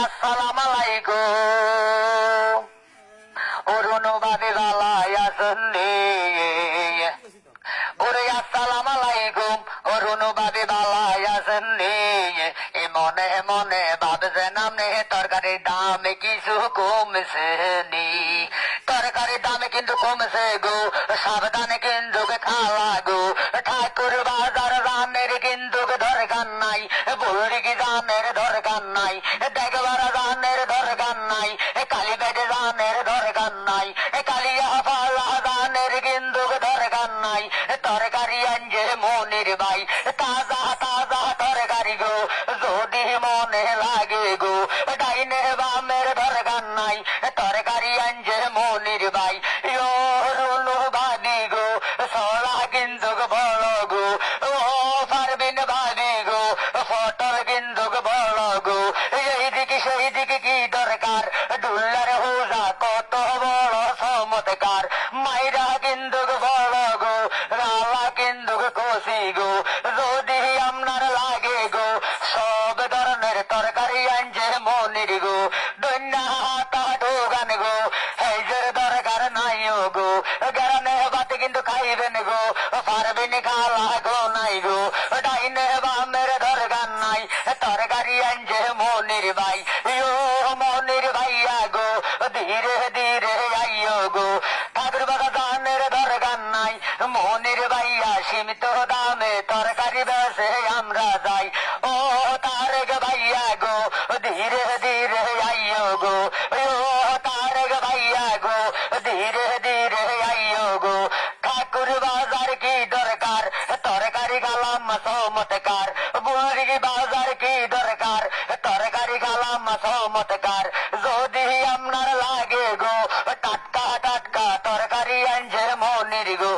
আসসালামু আলাইকুম অরুণবাদী বালাই আসন্নি ওরে আসসালামু আলাইকুম অরুণবাদী বালাই আসন্নি এ মনে মনে ভাবছেন আপনি তরকারির দাম কিছু কমছে নি তরকারির দামে কিন্তু কমছে গো সাবধানে কিন্তু খাওয়া গো ঠাকুর বাজার রানের কিন্তু দরকার নাই বললি কি জানের দরকার নাই দেখবার জানের দরকার নাই কালীপেটে জানের দরকার নাই কালিয়া পালা জানের কিন্তু দরকার নাই তরকারি আনছে মনির ভাই তাজা তাজা তরকারি গো যদি মনে লাগে গো ডাইনে বামের দরকার নাই তরকারি আনছে মনির ভাই বাদি গো সরা কিন্তু বড় গো ও পারবিন বাদি গো ফটল কিন্তু বড় গো এইদিকে সেই দিকে কি দরকার ডুল্লার হুজা কত বড় চমৎকার মাইরা কিন্তু বড় গো রালা কিন্তু কষি গো যদি আপনার লাগে গো সব ধরনের তরকারি আনছে মনির গো দৈন্যা হাতা ঢোগান গো হেজের দরকার নাই গো গানে বাতে কিন্তু খাইবেন গো পারবেন খালা গো নাই গো ডাইনে বামের দরকার নাই তরকারি আনছে মনির ভাই মনির ভাইয়া গো ধীরে ধীরে আইও গো ঠাকুর বাবা দানের দরকার নাই মনির ভাইয়া সীমিত দামে তরকারি বেসে আমরা যাই ও তারেক ভাইয়া গো ধীরে ধীরে আইও গো ও তারেক ভাইয়া গো ধীরে ধীরে আইও গো ঠাকুর বাজার কি দরকার তরকারি গালাম চমৎকার বুড়ি বাজার কি দরকার তরকারি গালাম চমৎকার যদি আপনার লাগে গো টাটকা টাটকা তরকারি আনছে মনির গো